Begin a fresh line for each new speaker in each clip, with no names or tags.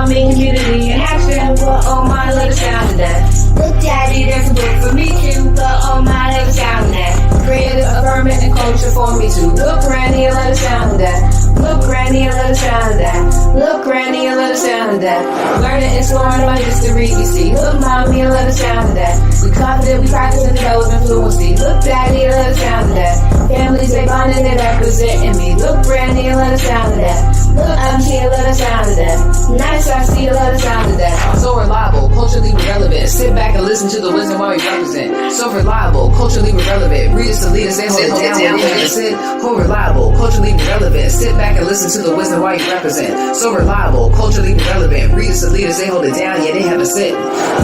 mommy, community in action. What on my little sound of that? Look, daddy, there's a book for me too. What on my little sound of that? Creative, affirming, and culture for me too. Look, granny, a little sound of that. Look, granny, a little sound of that. Look, granny, a little sound of that. Learning and exploring about history, you see. Look, mommy, a little sound of that. We confident, we practicing the code of fluency. Look, daddy, a little sound of that. Families, they bonding, they representing me. Look, granny, a little sound of that. Look, auntie, a little sound of that. Nice, I see a little sound of that.
So reliable, culturally relevant. Sit back and listen to the wisdom while we represent. So reliable, culturally relevant. Readers to leaders, they hold it down. So reliable, culturally relevant. Sit back and listen to the wisdom while you represent. So reliable, culturally relevant. Readers to leaders, they hold it down. Yeah, they have a sit.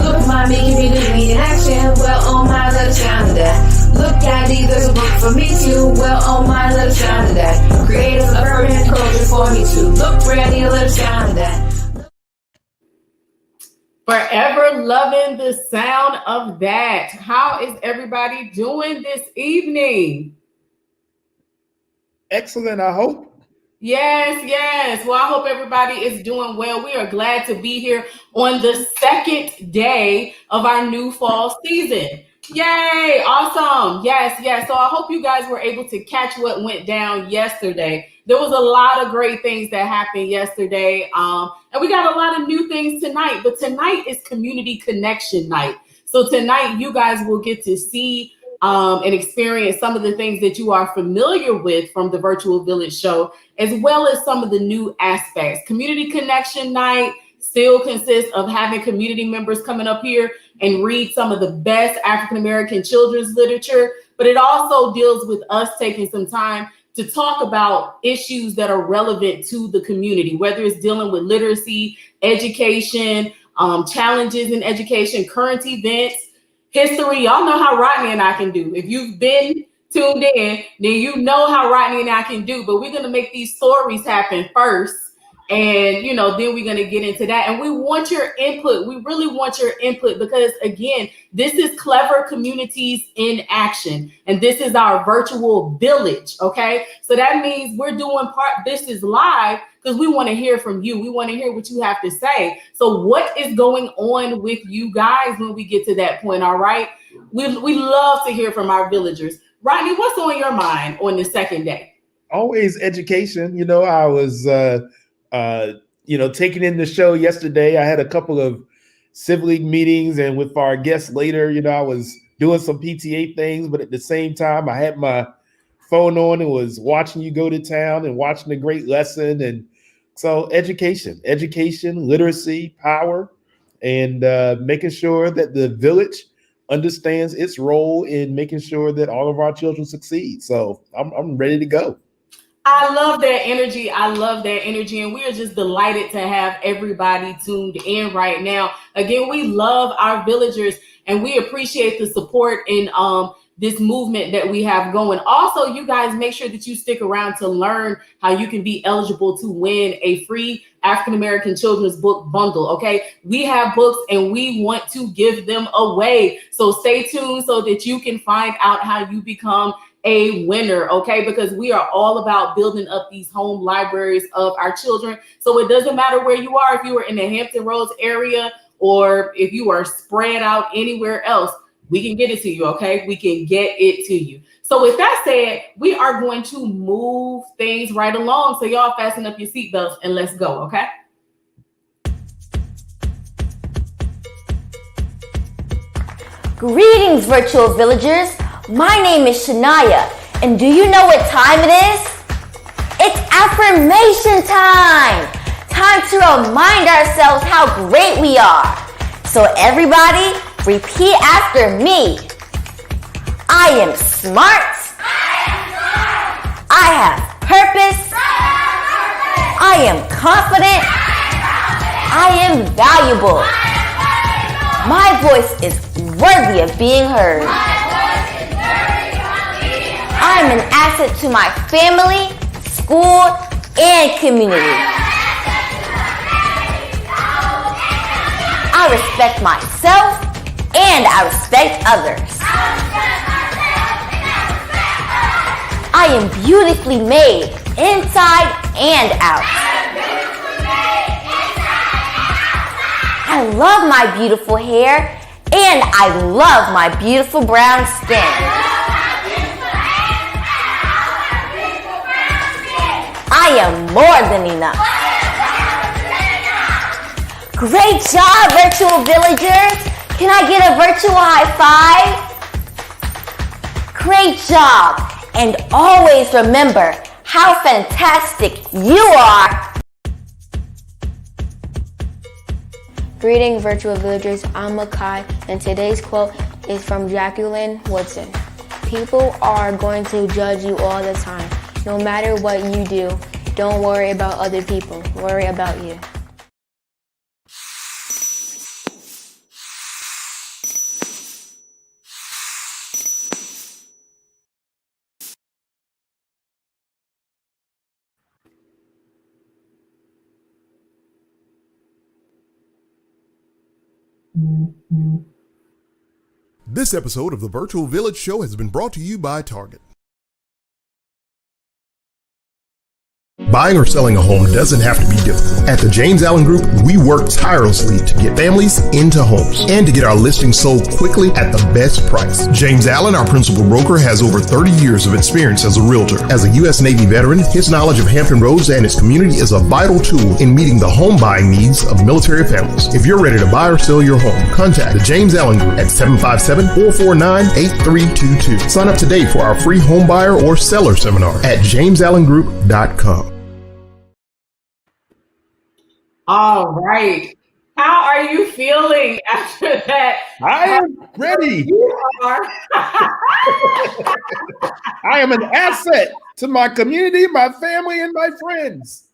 Look, mommy, community in action. Well, on my little sound of that. Look, daddy, there's a book for me too. Well, on my little sound of that. Creative, affirming, culture for me too. Look, granny, a little sound of that.
Forever loving the sound of that. How is everybody doing this evening?
Excellent, I hope.
Yes. Well, I hope everybody is doing well. We are glad to be here on the second day of our new fall season. Yay, awesome. Yes. So I hope you guys were able to catch what went down yesterday. There was a lot of great things that happened yesterday. And we got a lot of new things tonight, but tonight is community connection night. So tonight you guys will get to see and experience some of the things that you are familiar with from the Virtual Village show, as well as some of the new aspects. Community connection night still consists of having community members coming up here and read some of the best African-American children's literature, but it also deals with us taking some time to talk about issues that are relevant to the community, whether it's dealing with literacy, education, challenges in education, current events, history. Y'all know how Rodney and I can do. If you've been tuned in, then you know how Rodney and I can do, but we're going to make these stories happen first. And, then we're going to get into that. And we want your input. We really want your input because, again, this is Clever Communities in Action. And this is our virtual village. Okay. So that means we're doing this is live because we want to hear from you. We want to hear what you have to say. So what is going on with you guys when we get to that point? All right. We love to hear from our villagers. Rodney, what's on your mind on the second day?
Always education. I was taking in the show yesterday. I had a couple of civic league meetings, and with our guests later, I was doing some PTA things, but at the same time, I had my phone on and was watching you go to town and watching a great lesson. And so education, literacy, power, and making sure that the village understands its role in making sure that all of our children succeed. So I'm ready to go.
I love that energy. And we are just delighted to have everybody tuned in right now. Again, we love our villagers and we appreciate the support in this movement that we have going. Also, you guys make sure that you stick around to learn how you can be eligible to win a free African-American children's book bundle. Okay. We have books and we want to give them away. So stay tuned so that you can find out how you become a winner, okay? Because we are all about building up these home libraries of our children. So it doesn't matter where you are, if you are in the Hampton Roads area or if you are spread out anywhere else, we can get it to you, okay? We can get it to you. So with that said, we are going to move things right along. So y'all fasten up your seatbelts and let's go, okay?
Greetings, virtual villagers. My name is Shania, and do you know what time it is? It's affirmation time! Time to remind ourselves how great we are. So everybody, repeat after me. I am smart. I have purpose. I am confident. I am valuable. My voice is worthy of being heard. I am an asset to my family, school, and community. I respect myself and I respect others. I am beautifully made inside and out. I love my beautiful hair, and I love my beautiful brown skin. I am more than enough. Great job, virtual villagers. Can I get a virtual high five? Great job. And always remember how fantastic you are.
Greetings, virtual villagers. I'm Makai, and today's quote is from Jacqueline Woodson. People are going to judge you all the time. No matter what you do, don't worry about other people. Worry about you.
This episode of the Virtual Village Show has been brought to you by Target. Buying or selling a home doesn't have to be difficult. At the James Allen Group, we work tirelessly to get families into homes and to get our listings sold quickly at the best price. James Allen, our principal broker, has over 30 years of experience as a realtor. As a U.S. Navy veteran, his knowledge of Hampton Roads and its community is a vital tool in meeting the home buying needs of military families. If you're ready to buy or sell your home, contact the James Allen Group at 757-449-8322. Sign up today for our free home buyer or seller seminar at jamesallengroup.com.
All right. How are you feeling after that?
I am ready.
You are.
I am an asset to my community, my family, and my friends.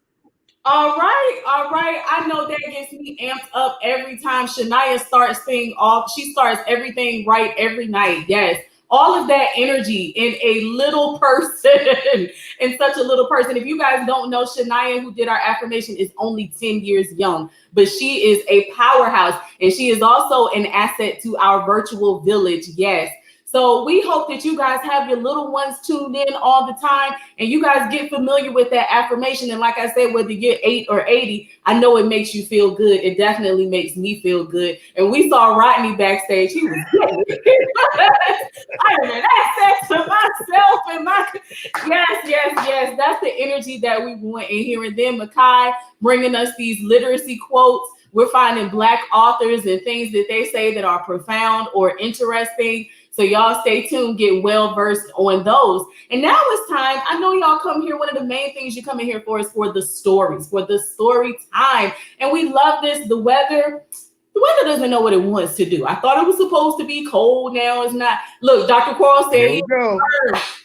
All right. I know that gets me amped up every time Shania starts things off. She starts everything right every night. Yes. All of that energy in a little person, in such a little person. If you guys don't know, Shania, who did our affirmation, is only 10 years young, but she is a powerhouse, and she is also an asset to our virtual village. Yes. So we hope that you guys have your little ones tuned in all the time, and you guys get familiar with that affirmation. And like I said, whether you're 8 or 80, I know it makes you feel good. It definitely makes me feel good. And we saw Rodney backstage. He was good. I am an asset to myself and my yes. That's the energy that we want in here. And then Makai bringing us these literacy quotes. We're finding Black authors and things that they say that are profound or interesting. So y'all stay tuned, get well versed on those. And now it's time. I know y'all come here. One of the main things you come in here for is for the stories, for the story time. And we love this. The weather doesn't know what it wants to do. I thought it was supposed to be cold. Now it's not. Look, Dr. Quarles said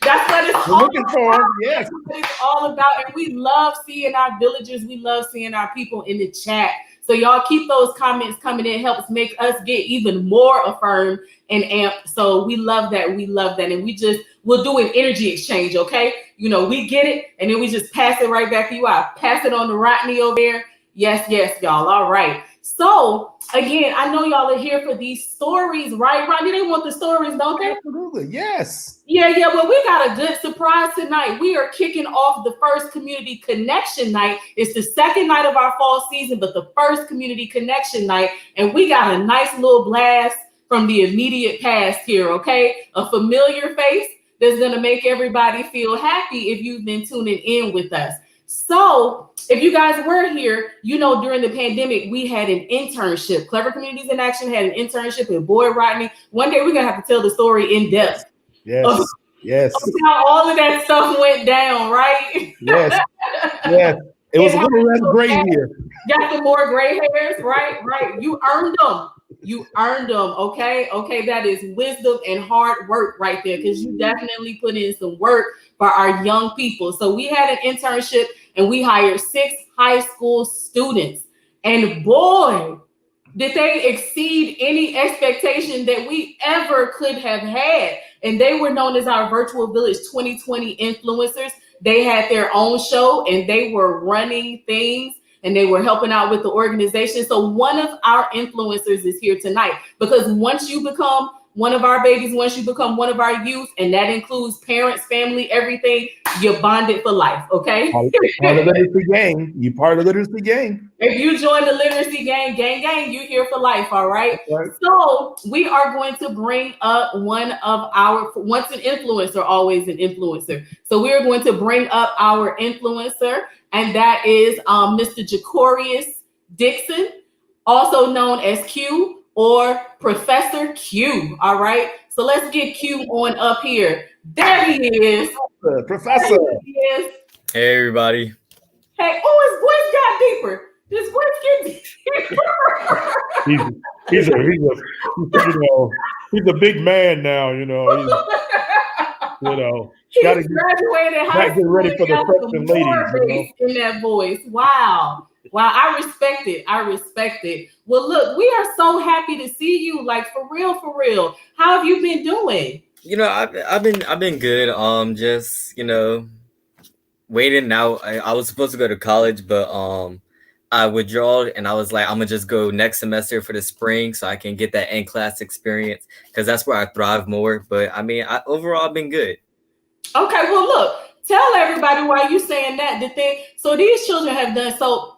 that's what it's all about. Yes. That's what it's all about. And we love seeing our villagers. We love seeing our people in the chat. So y'all keep those comments coming in. It helps make us get even more affirmed and amped. So we love that. And we'll do an energy exchange, okay? You know, we get it, and then we just pass it right back to you. I'll pass it on to Rodney over there. Yes, y'all. All right. So again, I know y'all are here for these stories, right? Rodney, they want the stories, don't they?
Absolutely, yes.
Yeah. Well, we got a good surprise tonight. We are kicking off the first community connection night. It's the second night of our fall season, but the first community connection night. And we got a nice little blast from the immediate past here, okay? A familiar face that's going to make everybody feel happy if you've been tuning in with us. So if you guys were here, you know, during the pandemic, we had an internship. Clever Communities in Action had an internship, and boy, Rodney, one day we're going to have to tell the story in depth.
Yes.
Of how all of that stuff went down, right?
Yes. It was a little less gray here.
Got the more gray hairs, right? You earned them. Okay. That is wisdom and hard work right there, because you definitely put in some work for our young people. So we had an internship, and we hired 6 high school students. And boy, did they exceed any expectation that we ever could have had. And they were known as our Virtual Village 2020 influencers. They had their own show, and they were running things, and they were helping out with the organization. So one of our influencers is here tonight, because once you become one of our babies, once you become one of our youth, and that includes parents, family, everything, you're bonded for life, okay?
Part of the literacy gang. You part of the literacy gang.
If you join the literacy gang, you're here for life, all right?
Right.
So we are going to bring up one of our, once an influencer, always an influencer. So we are going to bring up our influencer, and that is Mr. Jacorius Dixon, also known as Q or Professor Q, all right? So let's get Q on up here. There he is.
Professor.
There he is.
Hey, everybody.
Hey, his voice got deeper. His voice gets deeper.
He's a big man now, you know.
He
gotta
graduated high
get
school.
ready for the freshman ladies,
in that voice. Wow. I respect it. Well, look, we are so happy to see you. Like for real. How have you been doing?
I've been good. Just waiting now. I was supposed to go to college, but I withdrew, and I was like, I'm gonna just go next semester for the spring so I can get that in class experience, because that's where I thrive more. But I mean, overall I've been good.
Okay, well, look, tell everybody why you saying that. So these children have done so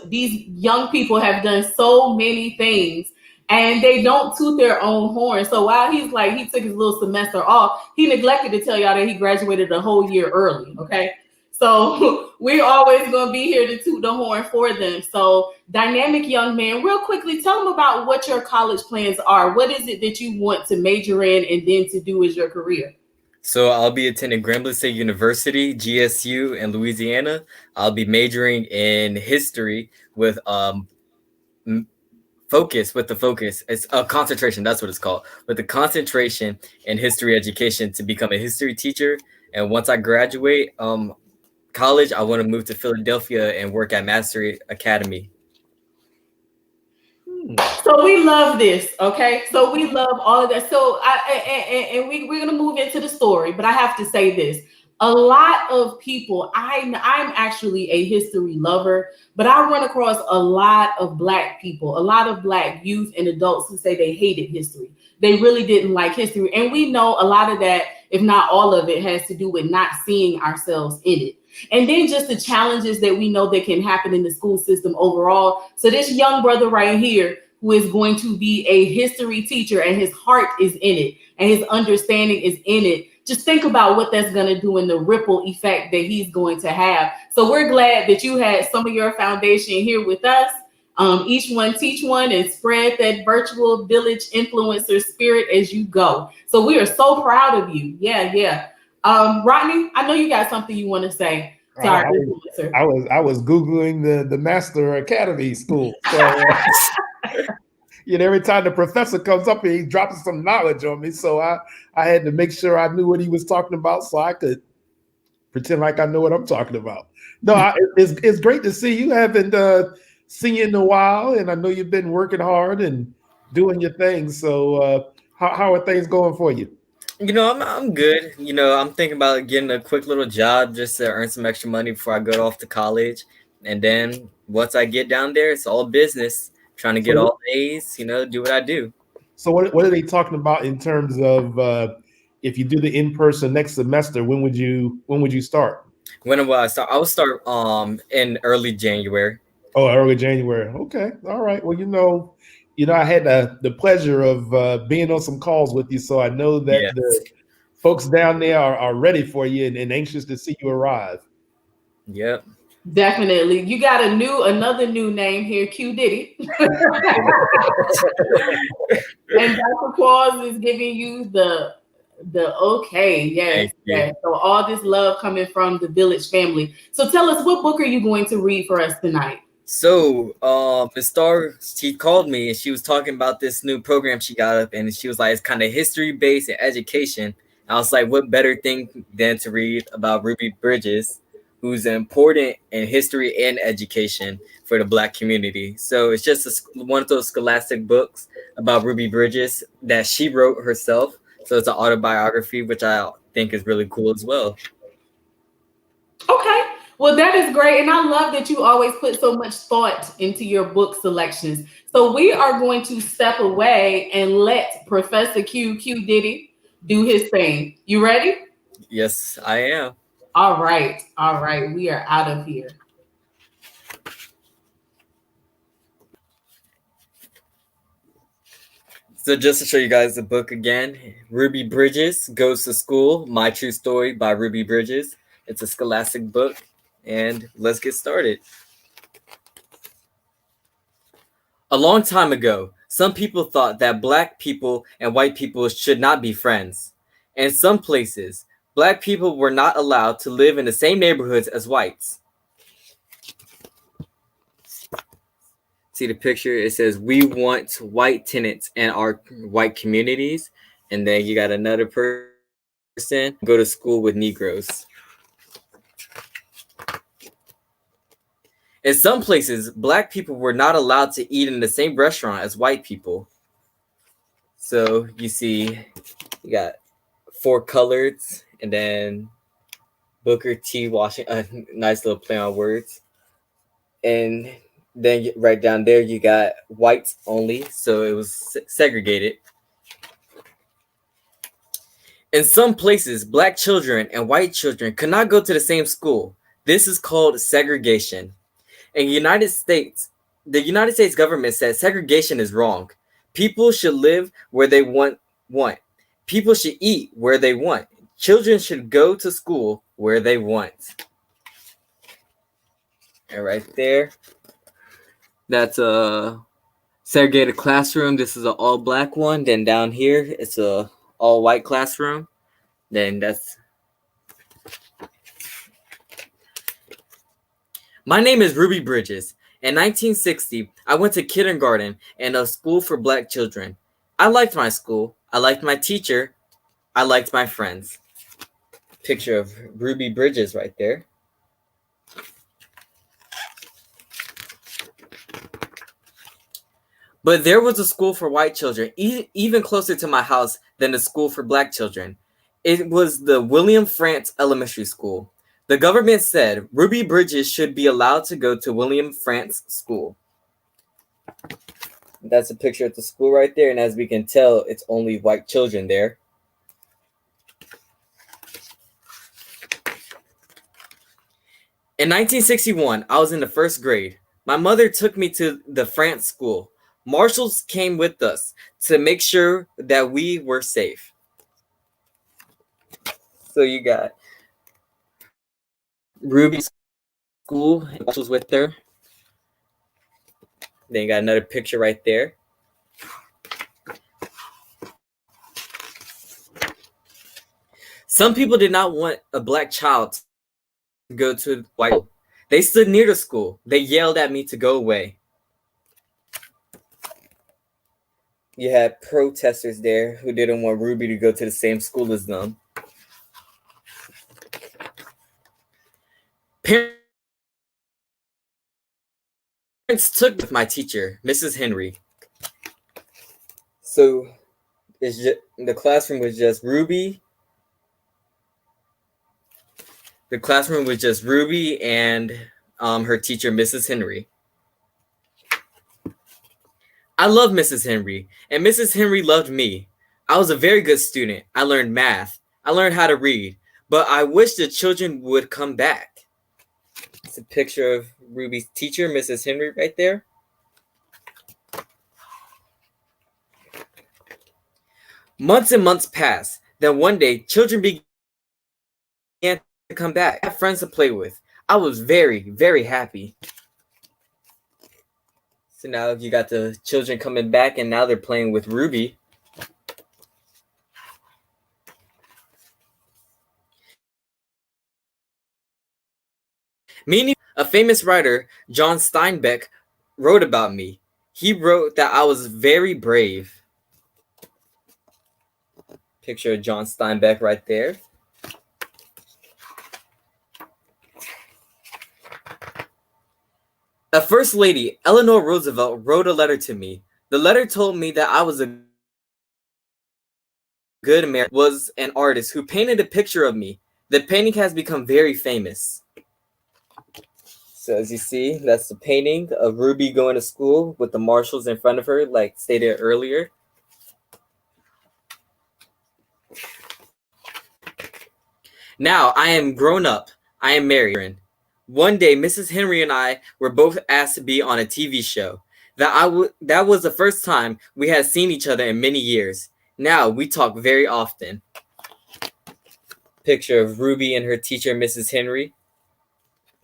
these young people have done so many things, and they don't toot their own horn. So while he took his little semester off, he neglected to tell y'all that he graduated a whole year early. Okay. So we're always going to be here to toot the horn for them. So dynamic young man, real quickly, tell them about what your college plans are. What is it that you want to major in and then to do as your career?
So I'll be attending Grambling State University, GSU in Louisiana. I'll be majoring in history with focus. It's a concentration. That's what it's called. With the concentration in history education to become a history teacher. And once I graduate college, I want to move to Philadelphia and work at Mastery Academy.
So we love this, okay? So we love all of that. So we're gonna move into the story, but I have to say this. A lot of people, I'm actually a history lover, but I run across a lot of Black people, a lot of Black youth and adults who say they hated history. They really didn't like history. And we know a lot of that, if not all of it, has to do with not seeing ourselves in it. And then just the challenges that we know that can happen in the school system overall. So this young brother right here, who is going to be a history teacher, and his heart is in it and his understanding is in it. Just think about what that's going to do in the ripple effect that he's going to have. So we're glad that you had some of your foundation here with us. Each one teach one and spread that virtual village influencer spirit as you go. So we are so proud of you. Yeah. Rodney, I know you got something you want to say to our influencer.
I was Googling the Master Academy school. So, every time the professor comes up here, he's dropping some knowledge on me. So I had to make sure I knew what he was talking about so I could pretend like I know what I'm talking about. No, it's great to see you. I haven't seen you in a while, and I know you've been working hard and doing your thing. So how are things going for you?
I'm good. I'm thinking about getting a quick little job just to earn some extra money before I go off to college. And then once I get down there, it's all business. Trying to get all A's, do what I do. So
what are they talking about in terms of if you do the in-person next semester, when would you start?
When will I start? I will start in early January.
Oh, early January. Okay. All right. Well, I had the pleasure of being on some calls with you, so I know that the folks down there are ready for you and anxious to see you arrive.
Yep.
Definitely. You got another new name here, Q Diddy. And Dr. Claus is giving you the okay. Yes. So all this love coming from the Village family. So tell us, what book are you going to read for us tonight?
So Ms. Starr, she called me and she was talking about this new program she got up, and she was like, it's kind of history based and education. I was like, what better thing than to read about Ruby Bridges, who's important in history and education for the Black community. So it's just one of those scholastic books about Ruby Bridges that she wrote herself. So it's an autobiography, which I think is really cool as well.
Okay. Well, that is great. And I love that you always put so much thought into your book selections. So we are going to step away and let Professor Q Diddy do his thing. You ready?
Yes, I am.
All right. All right. We are out of here.
So just to show you guys the book again, Ruby Bridges Goes to School, My True Story by Ruby Bridges. It's a scholastic book, and let's get started. A long time ago, some people thought that black people and white people should not be friends. In some places, black people were not allowed to live in the same neighborhoods as whites. See the picture? It says, "We want white tenants in our white communities." And then you got another person, "Go to school with Negroes." In some places, black people were not allowed to eat in the same restaurant as white people. So you see, you got 4 coloreds, and then Booker T. Washington, a nice little play on words. And then right down there, you got whites only, so it was segregated. In some places, black children and white children could not go to the same school. This is called segregation. In the United States government says segregation is wrong. People should live where they want. People should eat where they want. Children should go to school where they want. And right there, that's a segregated classroom. This is an all black one. Then down here, it's a all white classroom. Then that's... My name is Ruby Bridges. In 1960, I went to kindergarten and a school for black children. I liked my school. I liked my teacher. I liked my friends. Picture of Ruby Bridges right there. But there was a school for white children, even closer to my house than the school for black children. It was the William Frantz Elementary School. The government said Ruby Bridges should be allowed to go to William Frantz School. That's a picture of the school right there, and as we can tell, it's only white children there. In 1961, I was in the 1st grade. My mother took me to the Frantz School. Marshals came with us to make sure that we were safe. So you got Ruby's school, Marshals with her. Then you got another picture right there. Some people did not want a black child to go to white school. They stood near the school. They yelled at me to go away. You had protesters there who didn't want Ruby to go to the same school as them. Parents took with my teacher, Mrs. Henry. So the classroom was just Ruby. The classroom was just Ruby and her teacher, Mrs. Henry. I love Mrs. Henry, and Mrs. Henry loved me. I was a very good student. I learned math. I learned how to read, but I wish the children would come back. It's a picture of Ruby's teacher, Mrs. Henry, right there. Months and months passed. Then one day, children began to come back. I had friends to play with. I was very, very happy. So now you got the children coming back, and now they're playing with Ruby. A famous writer, John Steinbeck, wrote about me. He wrote that I was very brave. Picture of John Steinbeck right there. A First Lady, Eleanor Roosevelt, wrote a letter to me. The letter told me that I was a good American, was an artist who painted a picture of me. The painting has become very famous. So as you see, that's the painting of Ruby going to school with the marshals in front of her, like stated earlier. Now I am grown up. I am married. One day, Mrs. Henry and I were both asked to be on a TV show. That was the first time we had seen each other in many years. Now we talk very often. Picture of Ruby and her teacher, Mrs. Henry,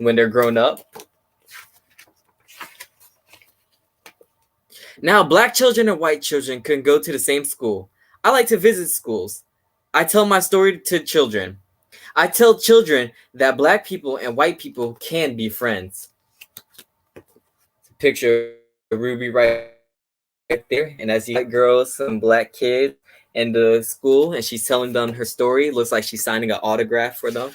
when they're grown up. Now, black children and white children can go to the same school. I like to visit schools. I tell my story to children. I tell children that black people and white people can be friends. Picture of Ruby right there. And as you white girls, some black kids in the school, and she's telling them her story. Looks like she's signing an autograph for them.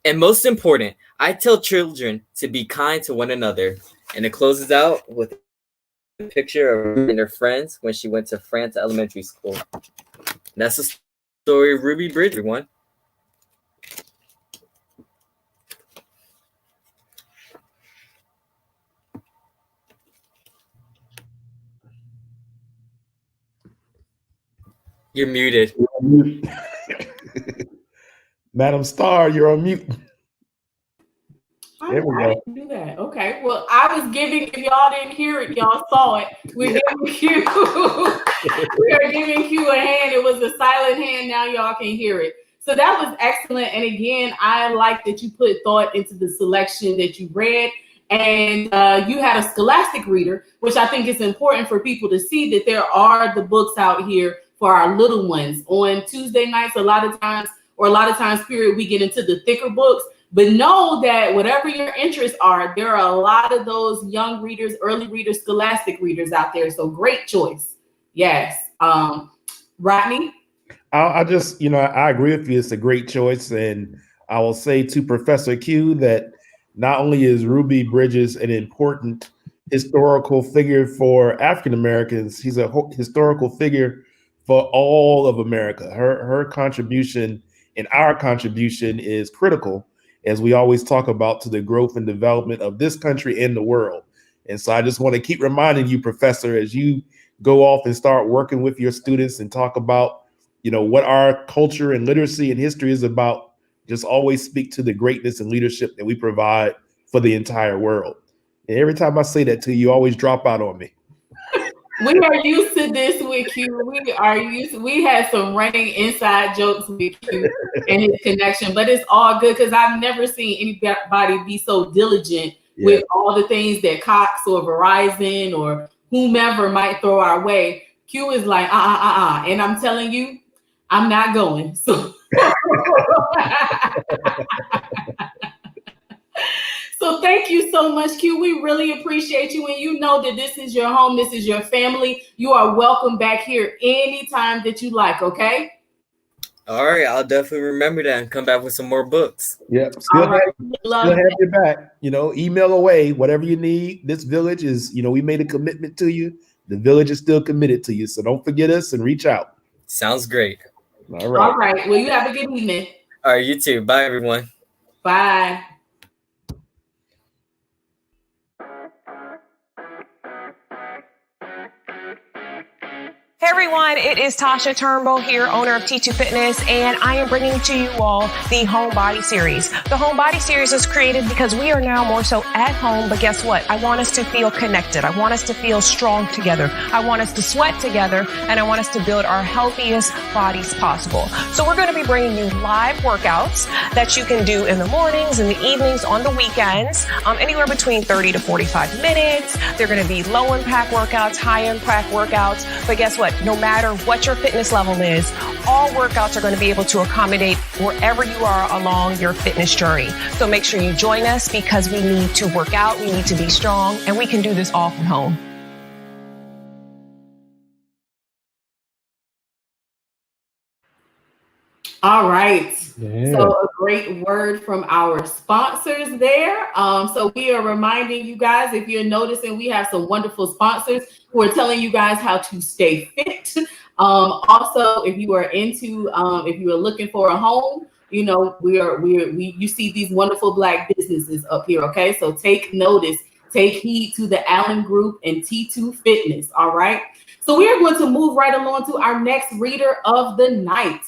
And most important, I tell children to be kind to one another. And it closes out with a picture of Ruby and her friends when she went to France Elementary School. And that's the story of Ruby Bridge, everyone. You're muted.
Madam Star, you're on mute. There we
I
go.
didn't do that. Okay. Well, I was giving, if y'all didn't hear it, y'all saw it. We're giving Q. We are giving Q a hand. It was a silent hand. Now y'all can hear it. So that was excellent. And again, I like that you put thought into the selection that you read. And you had a scholastic reader, which I think is important for people to see that there are the books out here for our little ones. On Tuesday nights, a lot of times, period, we get into the thicker books. But know that whatever your interests are, there are a lot of those young readers, early readers, scholastic readers out there. So great choice. Yes. Rodney?
I just, I agree with you. It's a great choice. And I will say to Professor Q that not only is Ruby Bridges an important historical figure for African Americans, he's a historical figure for all of America. Her contribution and our contribution is critical, as we always talk about, to the growth and development of this country and the world. And so I just want to keep reminding you, Professor, as you go off and start working with your students and talk about, what our culture and literacy and history is about, just always speak to the greatness and leadership that we provide for the entire world. And every time I say that to you, you always drop out on me.
We are used to this with you. We had some running inside jokes with you and his connection, but it's all good because I've never seen anybody be so diligent with all the things that Cox or Verizon or whomever might throw our way. Q is like, and I'm telling you, I'm not going. So So thank you so much, Q. We really appreciate you. And you know that this is your home. This is your family. You are welcome back here anytime that you like, okay?
All right. I'll definitely remember that and come back with some more books.
Yep. Still have your back. Email away, whatever you need. This village is, we made a commitment to you. The village is still committed to you. So don't forget us and reach out.
Sounds great.
All right.
All right. Well, you have a good evening.
All right. You too. Bye, everyone.
Bye.
Hey everyone, it is Tasha Turnbull here, owner of T2 Fitness, and I am bringing to you all the Homebody Series. The Homebody Series was created because we are now more so at home, but guess what? I want us to feel connected. I want us to feel strong together. I want us to sweat together, and I want us to build our healthiest bodies possible. So we're going to be bringing you live workouts that you can do in the mornings, in the evenings, on the weekends, anywhere between 30 to 45 minutes. They're going to be low impact workouts, high impact workouts, but guess what? No matter what your fitness level is, all workouts are going to be able to accommodate wherever you are along your fitness journey. So make sure you join us because we need to work out, we need to be strong, and we can do this all from home.
All right. Yeah. So a great word from our sponsors there. So we are reminding you guys, if you're noticing, we have some wonderful sponsors who are telling you guys how to stay fit. Also, if you are looking for a home you see these wonderful Black businesses up here. Okay, so take notice, take heed to the Allen Group and T2 Fitness. All right. So we are going to move right along to our next reader of the night.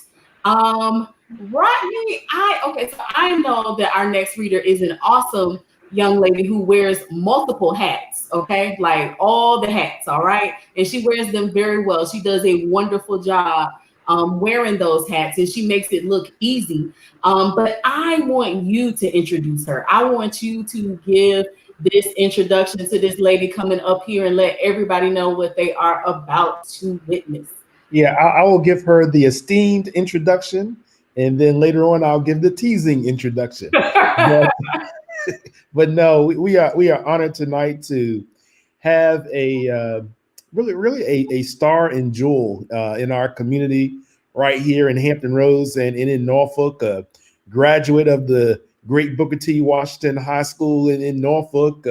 Rodney, so I know that our next reader is an awesome young lady who wears multiple hats, okay? Like all the hats, all right? And she wears them very well. She does a wonderful job wearing those hats, and she makes it look easy. But I want you to introduce her. I want you to give this introduction to this lady coming up here and let everybody know what they are about to witness.
Yeah, I will give her the esteemed introduction, and then later on I'll give the teasing introduction. But no, we are honored tonight to have a really a star and jewel in our community right here in Hampton Roads and in Norfolk, a graduate of the great Booker T. Washington High School in Norfolk,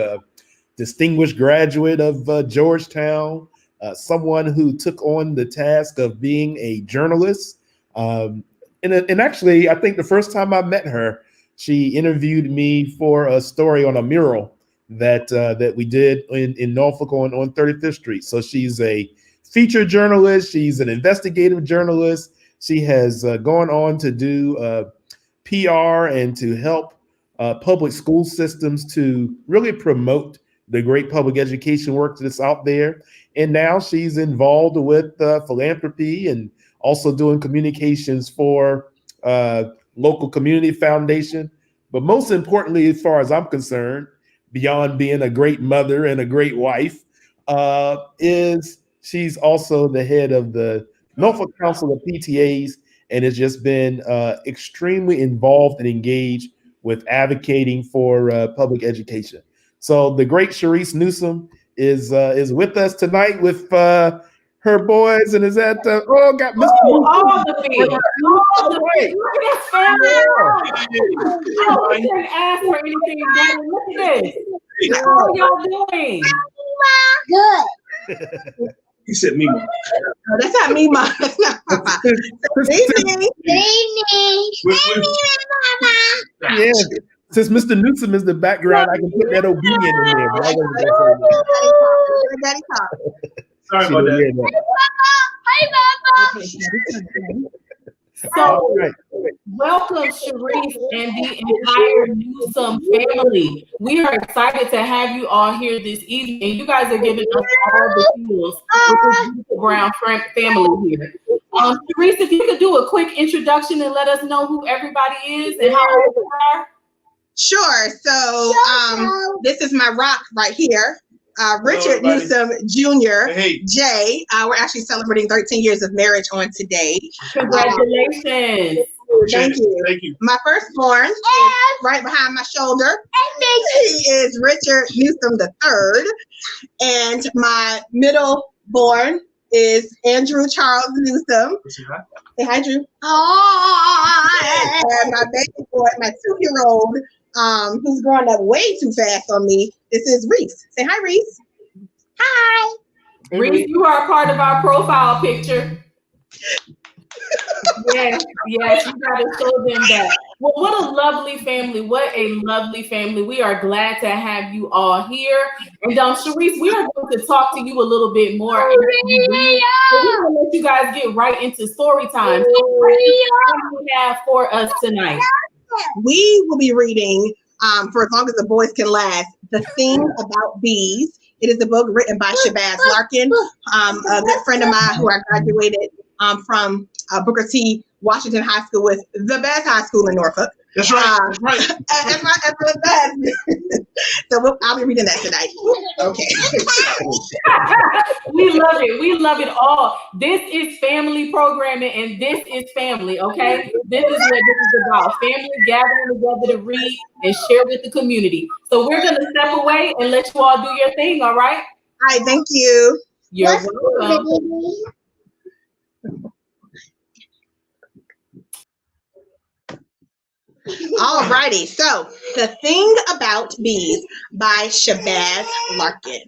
distinguished graduate of Georgetown, someone who took on the task of being a journalist. And actually, I think the first time I met her, she interviewed me for a story on a mural that we did in Norfolk on 35th Street. So she's a featured journalist. She's an investigative journalist. She has gone on to do PR and to help public school systems to really promote the great public education work that's out there. And now she's involved with philanthropy and also doing communications for local community foundation. But most importantly, as far as I'm concerned, beyond being a great mother and a great wife, is she's also the head of the Norfolk Council of PTAs and has just been extremely involved and engaged with advocating for public education. So the great Cherise Newsome is with us tonight with her boys, and is that got Mr.
All the feet. All the feet. Look at this family. Oh, we didn't ask for anything better. Look at this. How are y'all doing?
Good. He said me, Mom. No, that's not me, Mom. That's not Papa. Baby.
Yeah. Since Mr. Newsome is the background, I can put that obedient in there. But I wasn't
Daddy talk.
Sorry about that.
So, welcome, Cherice and the entire Newsome family. We are excited to have you all here this evening, and you guys are giving us all the feels with this beautiful brown family here. Cherice, if you could do a quick introduction and let us know who everybody is and how old you are.
Sure. So, this is my rock right here. Richard Newsome Jr., Jay. We're actually celebrating 13 years of marriage on today.
Congratulations.
Thank you. Thank you. My firstborn is right behind my shoulder. He is Richard Newsome III. And my middle born is Andrew Charles Newsome. Say hi, Drew. And my baby boy, my 2-year-old, who's growing up way too fast on me. This is Reese. Say hi, Reese. Hi.
Reese, you are a part of our profile picture. Yes, you gotta show them that. Well, what a lovely family. What a lovely family. We are glad to have you all here. And Cherise, we are going to talk to you a little bit more. We're going to let you guys get right into story time. So what do you have for us tonight?
We will be reading, for as long as the boys can last, The Thing About Bees. It is a book written by Cherise Larkin, a good friend of mine who I graduated from Booker T. Washington High School with, the best high school in Norfolk.
That's right.
That's the best. So I'll be reading that tonight. Okay.
We love it. We love it all. This is family programming, and this is family, okay? This is what this is about. Family gathering together to read and share with the community. So we're going to step away and let you all do your thing, all right?
All right, thank you.
You're welcome.
All righty, so The Thing About Bees by Cherise Larkin.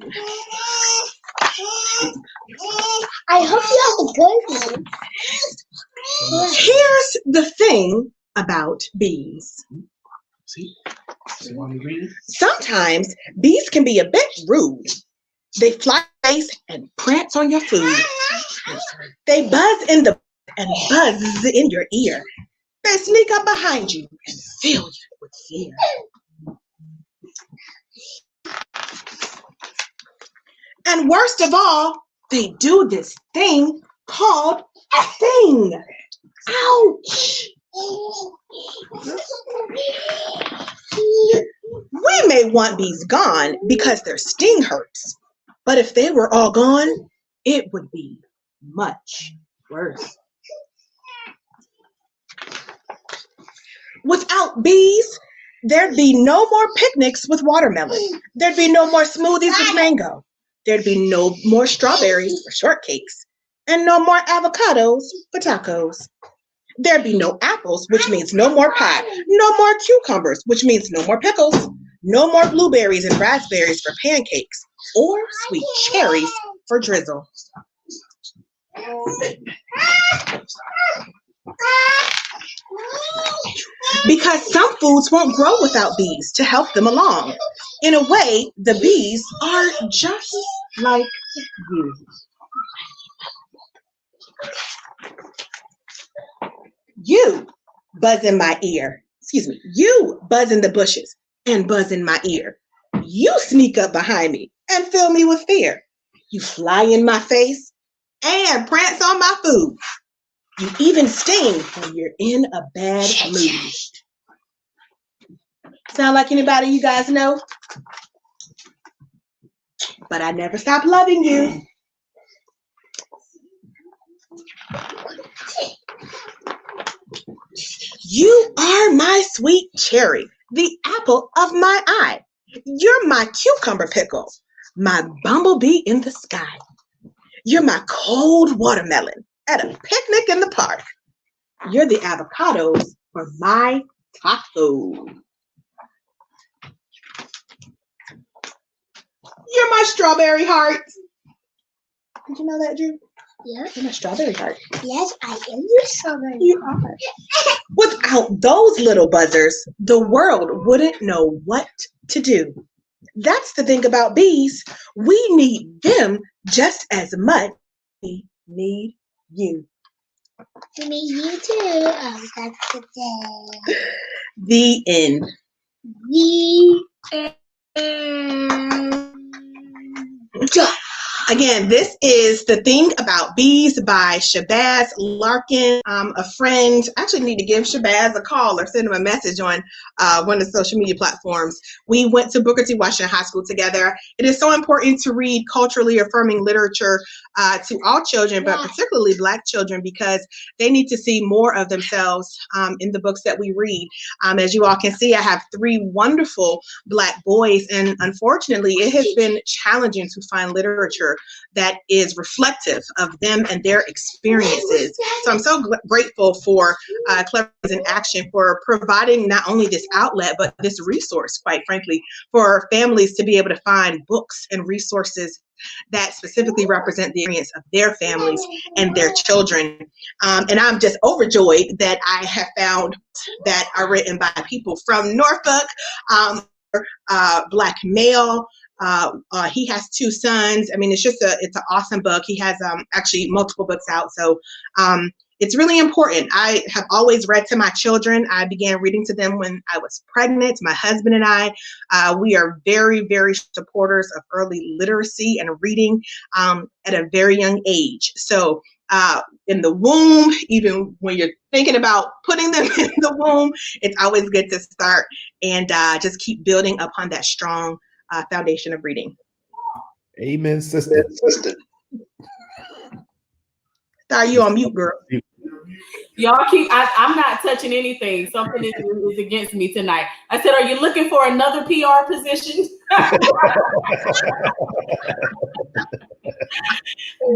I hope you have a good one.
Here's the thing about bees.
See? You want me to read it?
Sometimes bees can be a bit rude. They fly face and prance on your food. They buzz in the and buzz in your ear. They sneak up behind you and fill you with fear. And worst of all, they do this thing called a sting. Ouch! We may want bees gone because their sting hurts, but if they were all gone, it would be much worse. Without bees, there'd be no more picnics with watermelon. There'd be no more smoothies with mango. There'd be no more strawberries for shortcakes, and no more avocados for tacos. There'd be no apples, which means no more pie, no more cucumbers, which means no more pickles, no more blueberries and raspberries for pancakes, or sweet cherries for drizzle. Because some foods won't grow without bees to help them along. In a way, the bees are just like you. You buzz in my ear. Excuse me. You buzz in the bushes and buzz in my ear. You sneak up behind me and fill me with fear. You fly in my face and prance on my food. You even sting when you're in a bad mood. Sound like anybody you guys know? But I never stop loving you. You are my sweet cherry, the apple of my eye. You're my cucumber pickle, my bumblebee in the sky. You're my cold watermelon at a picnic in the park. You're the avocados for my taco. You're my strawberry heart. Did you know that, Drew?
Yeah.
You're my strawberry heart.
Yes, I am your strawberry.
You are. Without those little buzzers, the world wouldn't know what to do. That's the thing about bees. We need them just as much as we need you.
We need you too. Oh, that's the day.
The end.
The end.
Again, this is The Thing About Bees by Shabazz Larkin. A friend, I actually need to give Shabazz a call or send him a message on one of the social media platforms. We went to Booker T. Washington High School together. It is so important to read culturally affirming literature to all children, but particularly Black children, because they need to see more of themselves in the books that we read. As you all can see, I have 3 wonderful Black boys, and unfortunately, it has been challenging to find literature that is reflective of them and their experiences. So I'm so grateful for Clever in Action for providing not only this outlet, but this resource, quite frankly, for families to be able to find books and resources that specifically represent the experience of their families and their children. And I'm just overjoyed that I have found that are written by people from Norfolk, Black male. He has 2 sons. I mean, it's an awesome book. He has actually multiple books out. So it's really important. I have always read to my children. I began reading to them when I was pregnant. My husband and I, we are very, very supporters of early literacy and reading at a very young age. So in the womb, even when you're thinking about putting them in the womb, it's always good to start and just keep building upon that strong foundation of reading.
Amen, sister.
Are you on mute, girl?
Y'all I'm not touching anything. Something is against me tonight. I said, are you looking for another PR position?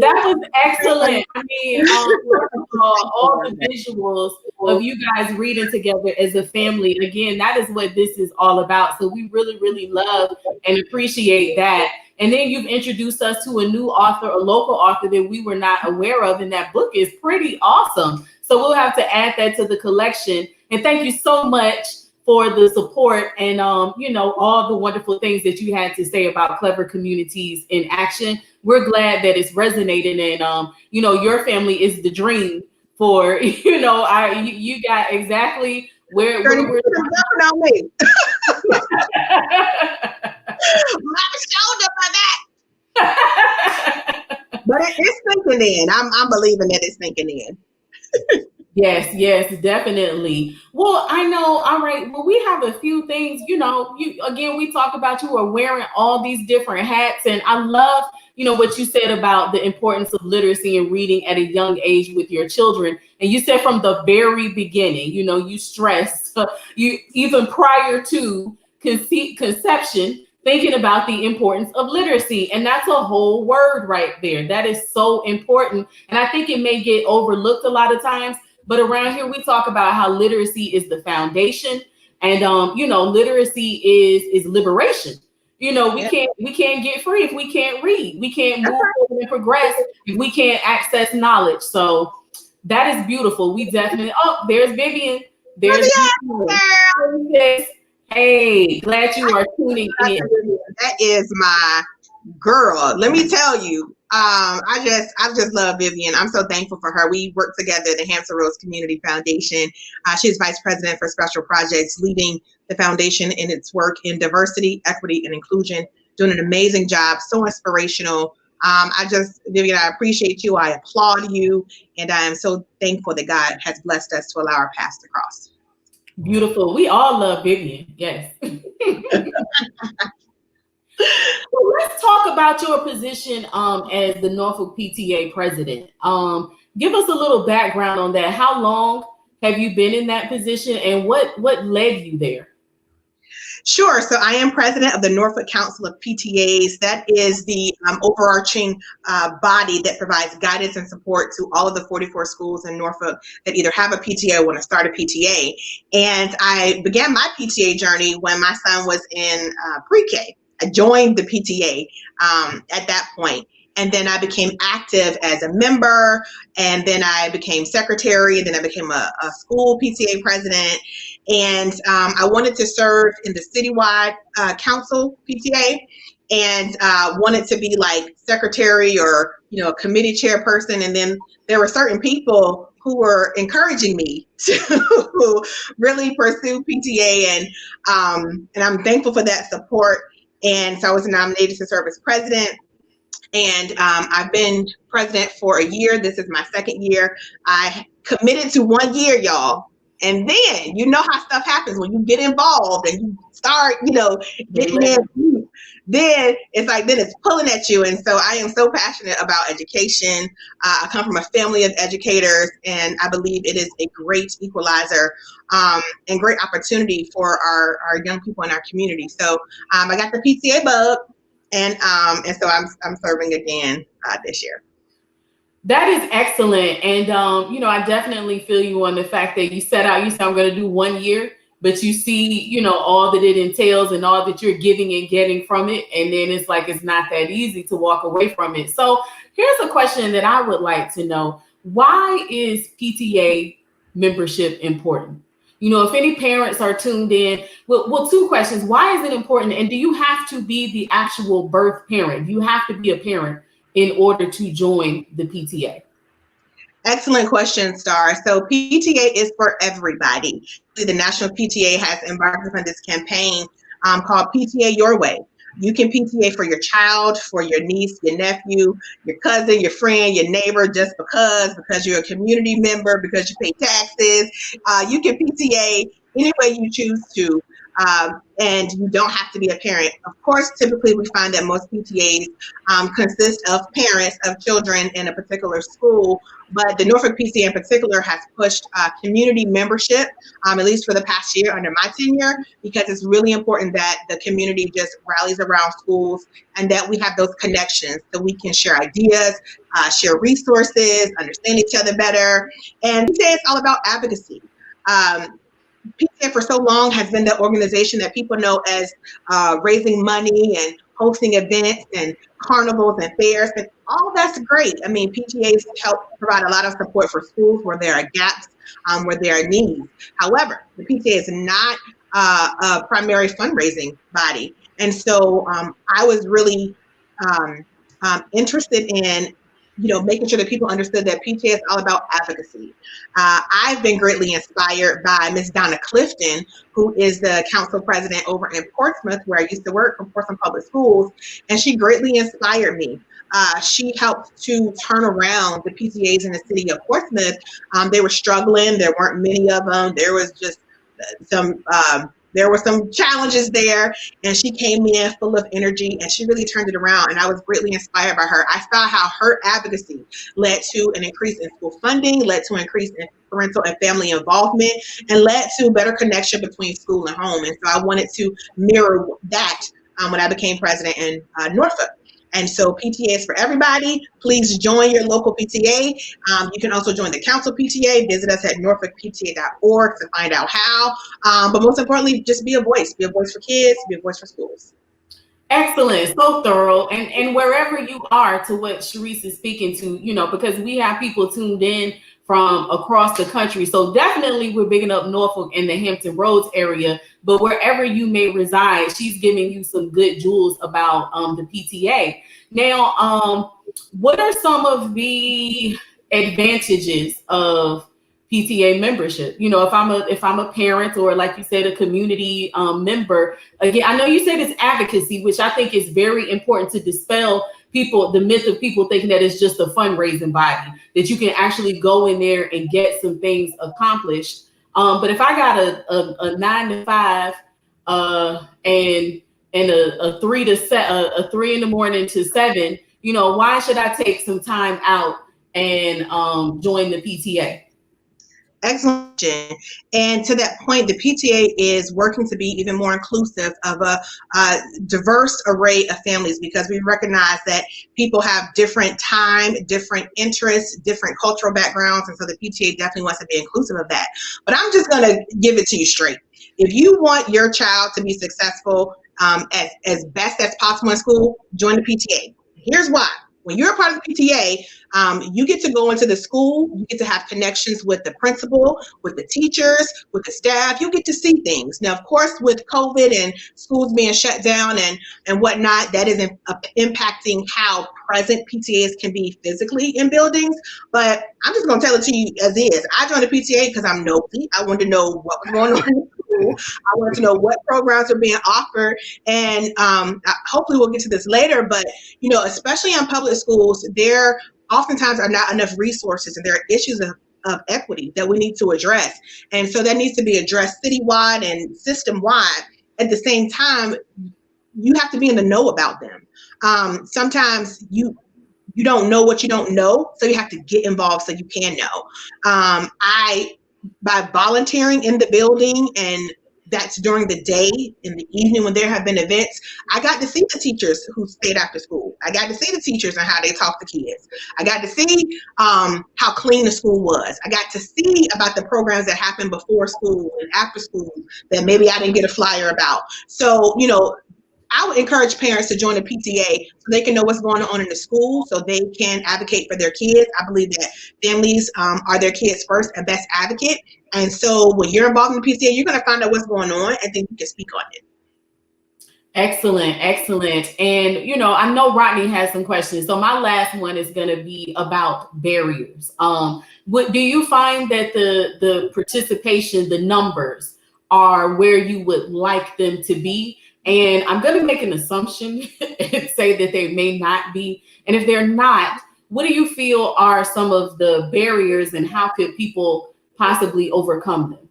That was excellent. I mean, all the visuals of you guys reading together as a family. Again, that is what this is all about. So we really, really love and appreciate that. And then you've introduced us to a new author, a local author that we were not aware of. And that book is pretty awesome. So we'll have to add that to the collection And thank you so much for the support and, all the wonderful things that you had to say about Clever Communities in Action. We're glad that it's resonating, and, your family is the dream for, you got exactly where we're
on me. Shoulder for that. But it's sinking in. I'm believing that it's sinking in.
Yes, definitely. Well, I know. All right. Well, we have a few things, we talk about you are wearing all these different hats, and I love, what you said about the importance of literacy and reading at a young age with your children. And you said from the very beginning, you stressed you even prior to conception, thinking about the importance of literacy. And that's a whole word right there. That is so important. And I think it may get overlooked a lot of times. But around here, we talk about how literacy is the foundation, and literacy is liberation. We can't get free if we can't read. We can't move forward and progress if we can't access knowledge. So that is beautiful. We definitely. Oh, there's Vivian. There's Vivian. Hey, glad you are tuning in.
That is my girl. Let me tell you. I just love Vivian. I'm so thankful for her. We work together at the Hampton Roads Community Foundation. She's vice president for special projects, leading the foundation in its work in diversity, equity, and inclusion, doing an amazing job, so inspirational. Vivian, I appreciate you. I applaud you. And I am so thankful that God has blessed us to allow our paths to cross.
Beautiful. We all love Vivian. Yes. Well, let's talk about your position as the Norfolk PTA president. Give us a little background on that. How long have you been in that position, and what led you there?
Sure. So I am president of the Norfolk Council of PTAs. That is the overarching body that provides guidance and support to all of the 44 schools in Norfolk that either have a PTA or want to start a PTA. And I began my PTA journey when my son was in pre-K. I joined the PTA at that point. And then I became active as a member, and then I became secretary, and then I became a school PTA president. And I wanted to serve in the citywide council PTA, and wanted to be like secretary or, a committee chairperson. And then there were certain people who were encouraging me to really pursue PTA. And I'm thankful for that support. And so I was nominated to serve as president. And I've been president for a year. This is my second year. I committed to 1 year, y'all. And then, how stuff happens when you get involved and you start, getting in. Then it's pulling at you. And so I am so passionate about education. I come from a family of educators, and I believe it is a great equalizer and great opportunity for our young people in our community. So I got the PTA bug, and so I'm serving again this year.
That is excellent. And, I definitely feel you on the fact that you said I'm going to do 1 year, but you see, all that it entails and all that you're giving and getting from it. And then it's not that easy to walk away from it. So here's a question that I would like to know. Why is PTA membership important? If any parents are tuned in, well, two questions. Why is it important? And do you have to be the actual birth parent? You have to be a parent in order to join the PTA?
Excellent question, Star. So PTA is for everybody. The National PTA has embarked upon this campaign called PTA Your Way. You can PTA for your child, for your niece, your nephew, your cousin, your friend, your neighbor, just because you're a community member, because you pay taxes. You can PTA any way you choose to. And you don't have to be a parent. Of course, typically we find that most PTAs consist of parents of children in a particular school, but the Norfolk PTA in particular has pushed community membership, at least for the past year under my tenure, because it's really important that the community just rallies around schools and that we have those connections so we can share ideas, share resources, understand each other better. And PTA is all about advocacy. PTA for so long has been the organization that people know as raising money and hosting events and carnivals and fairs, and all that's great. I mean, PTAs help provide a lot of support for schools where there are gaps, where there are needs. However, the PTA is not a primary fundraising body. And so I was really interested in, making sure that people understood that PTA is all about advocacy. I've been greatly inspired by Ms. Donna Clifton, who is the council president over in Portsmouth, where I used to work, from Portsmouth Public Schools, and she greatly inspired me. She helped to turn around the PTAs in the city of Portsmouth. They were struggling. There weren't many of them. There was just there were some challenges there, and she came in full of energy, and she really turned it around, and I was greatly inspired by her. I saw how her advocacy led to an increase in school funding, led to an increase in parental and family involvement, and led to better connection between school and home. And so I wanted to mirror that when I became president in Norfolk. And so PTA is for everybody. Please join your local PTA. You can also join the council PTA. Visit us at norfolkpta.org to find out how. But most importantly, just be a voice. Be a voice for kids. Be a voice for schools.
Excellent. So thorough. And wherever you are, to what Cherice is speaking to, because we have people tuned in from across the country. So definitely we're bigging up Norfolk and the Hampton Roads area, but wherever you may reside, she's giving you some good jewels about the PTA. Now, what are some of the advantages of PTA membership? If I'm a parent, or like you said, a community member, again, I know you said it's advocacy, which I think is very important to dispel the myth of people thinking that it's just a fundraising body, that you can actually go in there and get some things accomplished. But if I got a 9 to 5 and a 3 in the morning to 7, why should I take some time out and join the PTA?
Excellent. And to that point, the PTA is working to be even more inclusive of a diverse array of families, because we recognize that people have different time, different interests, different cultural backgrounds. And so the PTA definitely wants to be inclusive of that. But I'm just going to give it to you straight. If you want your child to be successful as best as possible in school, join the PTA. Here's why. When you're a part of the PTA, you get to go into the school, you get to have connections with the principal, with the teachers, with the staff. You get to see things. Now, of course, with COVID and schools being shut down and whatnot, that is impacting how present PTAs can be physically in buildings. But I'm just going to tell it to you as is. I joined the PTA because I'm nosy. I wanted to know what was going on in the school. I wanted to know what programs are being offered. And hopefully we'll get to this later, but especially in public schools, there oftentimes are not enough resources, and there are issues of equity that we need to address. And so that needs to be addressed citywide and system-wide. At the same time, you have to be in the know about them. Sometimes you don't know what you don't know, so you have to get involved so you can know. By volunteering in the building, and that's during the day, in the evening when there have been events, I got to see the teachers who stayed after school. I got to see the teachers and how they talk to kids. I got to see how clean the school was. I got to see about the programs that happened before school and after school that maybe I didn't get a flyer about. So, I would encourage parents to join the PTA so they can know what's going on in the school, so they can advocate for their kids. I believe that families are their kids' first and best advocate. And so when you're involved in the PTA, you're going to find out what's going on, and then you can speak on it.
Excellent. And, I know Rodney has some questions. So my last one is going to be about barriers. Do you find that the participation, the numbers, are where you would like them to be? And I'm going to make an assumption and say that they may not be. And if they're not, what do you feel are some of the barriers, and how could people possibly overcome them?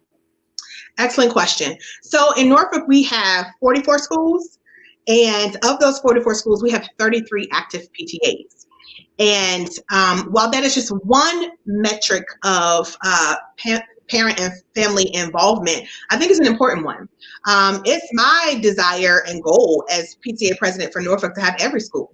Excellent question. So in Norfolk, we have 44 schools. And of those 44 schools, we have 33 active PTAs. And while that is just one metric of parent and family involvement, I think it's an important one. It's my desire and goal as PTA president for Norfolk to have every school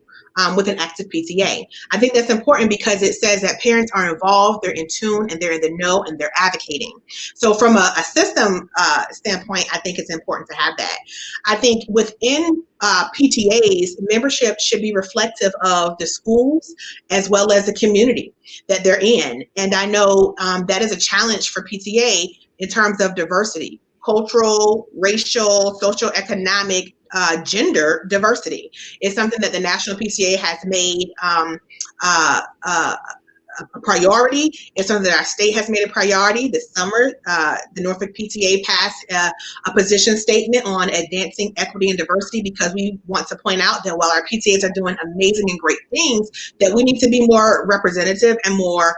with an active PTA. I think that's important because it says that parents are involved, they're in tune, and they're in the know, and they're advocating. So from a system standpoint, I think it's important to have that. I think within PTAs, membership should be reflective of the schools as well as the community that they're in. And I know that is a challenge for PTA in terms of diversity, cultural, racial, social, economic, gender diversity. It's something that the National PTA has made a priority. It's something that our state has made a priority. This summer, the Norfolk PTA passed a position statement on advancing equity and diversity, because we want to point out that while our PTAs are doing amazing and great things, that we need to be more representative and more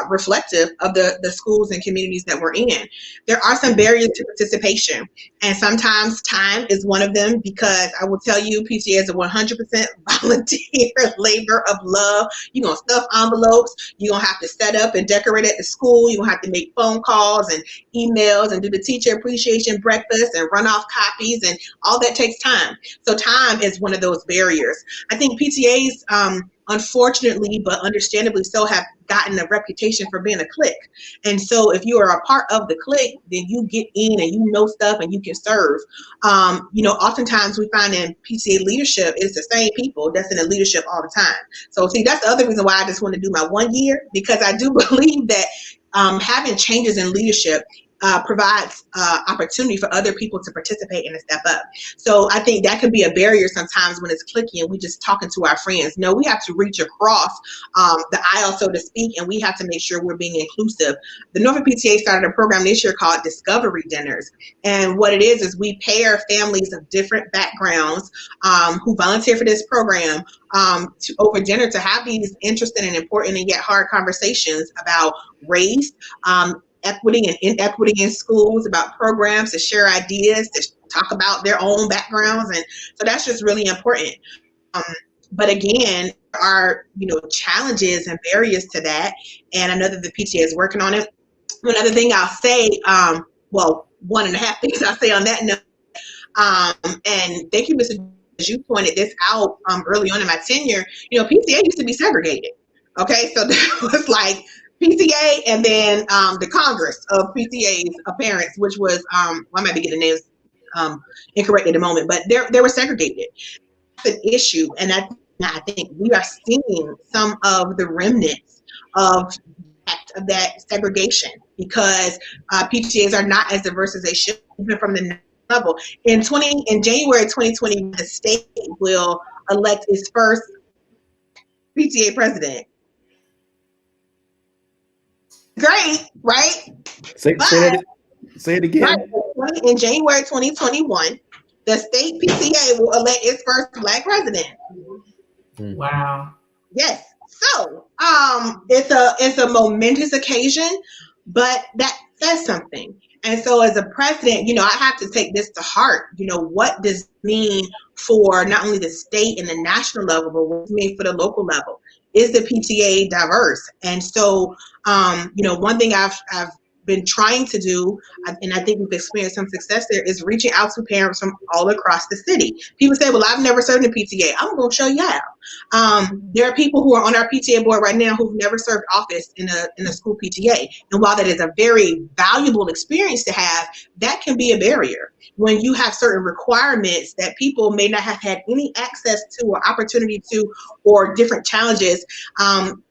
reflective of the schools and communities that we're in. There are some barriers to participation, and sometimes time is one of them, because I will tell you, PTA is a 100% volunteer labor of love. You're going to stuff envelopes. You're going to have to set up and decorate at the school. You're going to have to make phone calls and emails and do the teacher appreciation breakfast and run off copies, and all that takes time. So time is one of those barriers. I think PTAs, unfortunately, but understandably so, have gotten a reputation for being a clique. And so if you are a part of the clique, then you get in and you know stuff and you can serve. Oftentimes we find in PTA leadership, it's the same people that's in the leadership all the time. So see, that's the other reason why I just want to do my 1 year, because I do believe that having changes in leadership provides opportunity for other people to participate and to step up. So I think that can be a barrier sometimes when it's clicky and we just talking to our friends. No, we have to reach across the aisle, so to speak, and we have to make sure we're being inclusive. The Norfolk PTA started a program this year called Discovery Dinners. And what it is we pair families of different backgrounds who volunteer for this program over dinner to have these interesting and important and yet hard conversations about race, equity and inequity in schools, about programs, to share ideas, to talk about their own backgrounds. And so that's just really important. But again, there are, challenges and barriers to that. And I know that the PTA is working on it. Another thing I'll say, one and a half things I'll say on that note. And thank you, Mr. As you pointed this out early on in my tenure, PTA used to be segregated. Okay, so there was like PTA and then the Congress of PTAs of parents, which was, I might be getting names incorrect at the moment, but they were segregated. That's an issue, and I think we are seeing some of the remnants of that segregation, because PTAs are not as diverse as they should, even from the level. In January 2020, the state will elect its first PTA president. Great, right?
Say it again.
Right, in January 2021, the state PTA will elect its first Black president.
Wow.
Yes. So it's a momentous occasion, but that says something. And so as a president, I have to take this to heart. What does it mean for not only the state and the national level, but what does it mean for the local level? Is the PTA diverse? And so, one thing I've been trying to do, and I think we've experienced some success there, is reaching out to parents from all across the city. People say, well, I've never served in PTA. I'm going to show you how. There are people who are on our PTA board right now who've never served office in a school PTA. And while that is a very valuable experience to have, that can be a barrier when you have certain requirements that people may not have had any access to or opportunity to, or different challenges.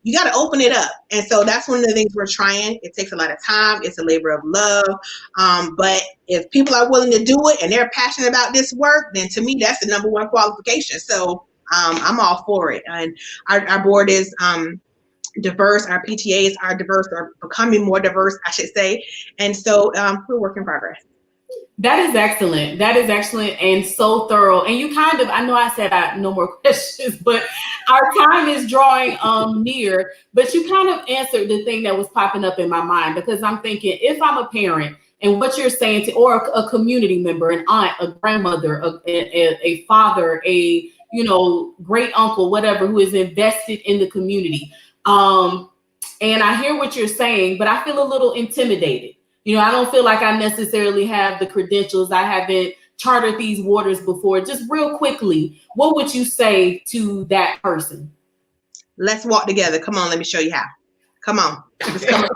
You got to open it up. And so that's one of the things we're trying. It takes a lot of time. It's a labor of love. But if people are willing to do it and they're passionate about this work, then to me, that's the number one qualification. So I'm all for it. And our board is diverse. Our PTAs are diverse, or becoming more diverse, I should say. And so we're a work in progress.
That is excellent. That is excellent and so thorough. And you I know I said I have no more questions, but our time is drawing near. But you kind of answered the thing that was popping up in my mind, because I'm thinking, if I'm a parent and what you're saying or a community member, an aunt, a grandmother, a father, a great uncle, whatever, who is invested in the community. And I hear what you're saying, but I feel a little intimidated. I don't feel like I necessarily have the credentials. I haven't charted these waters before. Just real quickly, what would you say to that person?
Let's walk together. Come on, let me show you how. Come on. Just come on.